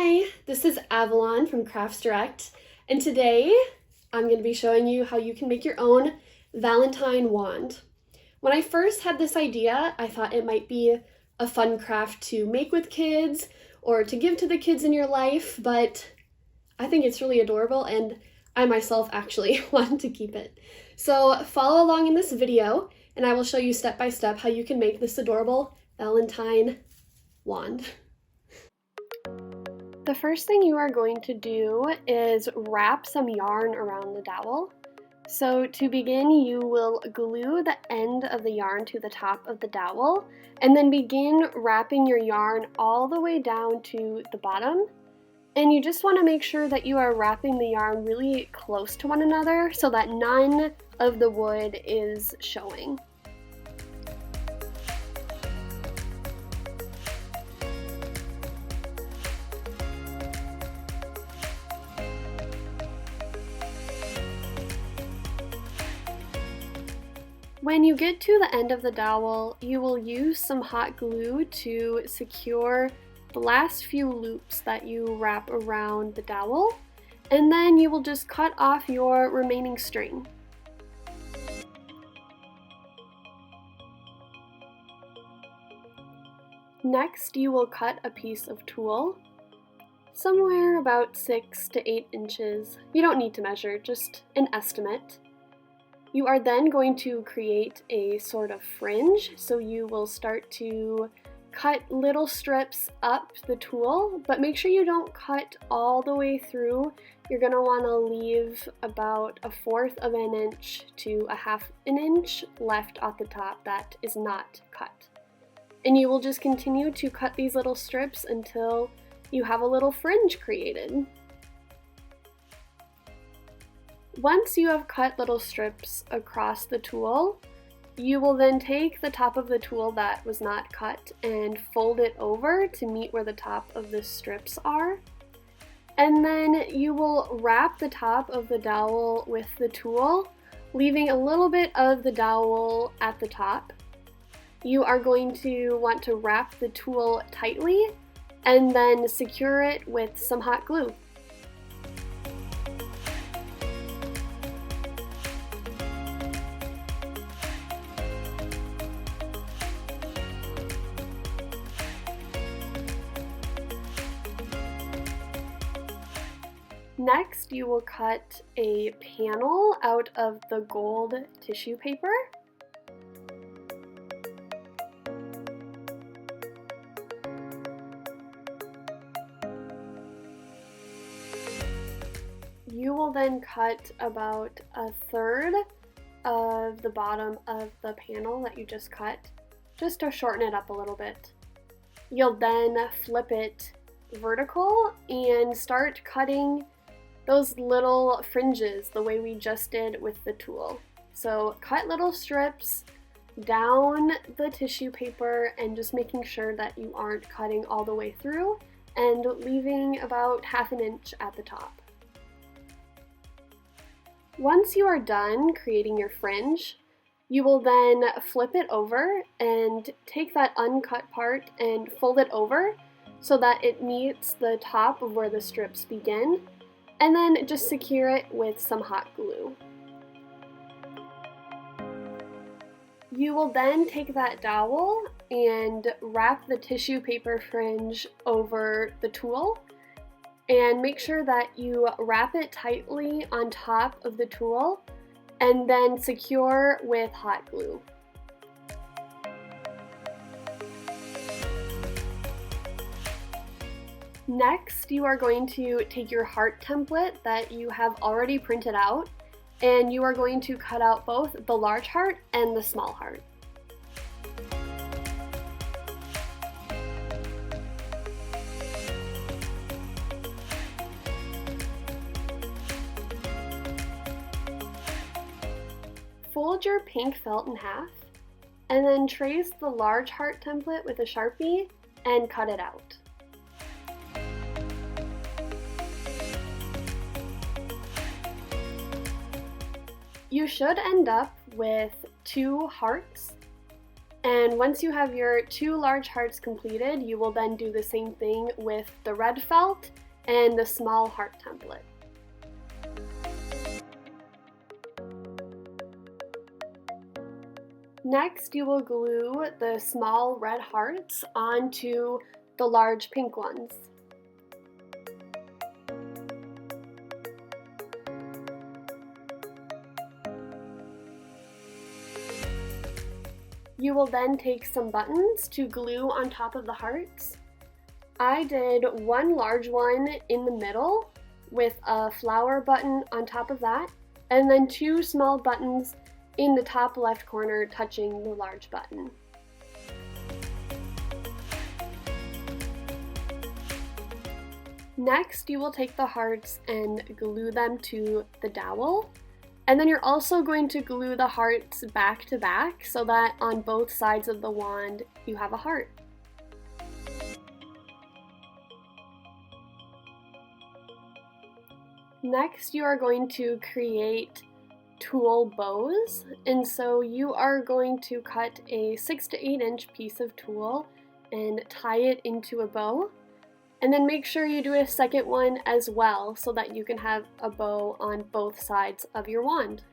Hi, this is Avalon from Crafts Direct, and today I'm going to be showing you how you can make your own Valentine wand. When I first had this idea, I thought it might be a fun craft to make with kids or to give to the kids in your life, but I think it's really adorable and I myself actually want to keep it. So follow along in this video and I will show you step by step how you can make this adorable Valentine wand. The first thing you are going to do is wrap some yarn around the dowel. So to begin, you will glue the end of the yarn to the top of the dowel and then begin wrapping your yarn all the way down to the bottom. And you just want to make sure that you are wrapping the yarn really close to one another so that none of the wood is showing. When you get to the end of the dowel, you will use some hot glue to secure the last few loops that you wrap around the dowel, and then you will just cut off your remaining string. Next, you will cut a piece of tulle, somewhere about 6 to 8 inches. You don't need to measure, just an estimate. You are then going to create a sort of fringe, so you will start to cut little strips up the tulle, but make sure you don't cut all the way through. You're going to want to leave about 1/4 of an inch to 1/2 an inch left at the top that is not cut. And you will just continue to cut these little strips until you have a little fringe created. Once you have cut little strips across the tulle, you will then take the top of the tulle that was not cut and fold it over to meet where the top of the strips are. And then you will wrap the top of the dowel with the tulle, leaving a little bit of the dowel at the top. You are going to want to wrap the tulle tightly and then secure it with some hot glue. Next, you will cut a panel out of the gold tissue paper. You will then cut about 1/3 of the bottom of the panel that you just cut, just to shorten it up a little bit. You'll then flip it vertical and start cutting those little fringes the way we just did with the tulle. So cut little strips down the tissue paper and just making sure that you aren't cutting all the way through and leaving about 1/2 an inch at the top. Once you are done creating your fringe, you will then flip it over and take that uncut part and fold it over so that it meets the top of where the strips begin, and then just secure it with some hot glue. You will then take that dowel and wrap the tissue paper fringe over the tulle and make sure that you wrap it tightly on top of the tulle and then secure with hot glue. Next, you are going to take your heart template that you have already printed out, and you are going to cut out both the large heart and the small heart. Fold your pink felt in half, and then trace the large heart template with a Sharpie and cut it out. You should end up with 2 hearts, And once you have your 2 large hearts completed, you will then do the same thing with the red felt and the small heart template. Next, you will glue the small red hearts onto the large pink ones. You will then take some buttons to glue on top of the hearts. I did 1 large one in the middle with a flower button on top of that, and then 2 small buttons in the top left corner touching the large button. Next, you will take the hearts and glue them to the dowel. And then you're also going to glue the hearts back to back so that on both sides of the wand you have a heart. Next, you are going to create tulle bows, and so you are going to cut a 6 to 8 inch piece of tulle and tie it into a bow, and then make sure you do a second one as well so that you can have a bow on both sides of your wand.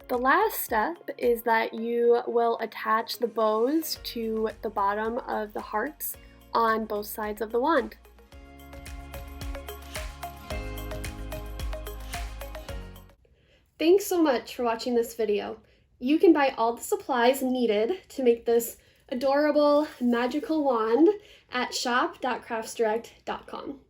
The last step is that you will attach the bows to the bottom of the hearts on both sides of the wand. Thanks so much for watching this video. You can buy all the supplies needed to make this adorable magical wand at shop.craftsdirect.com.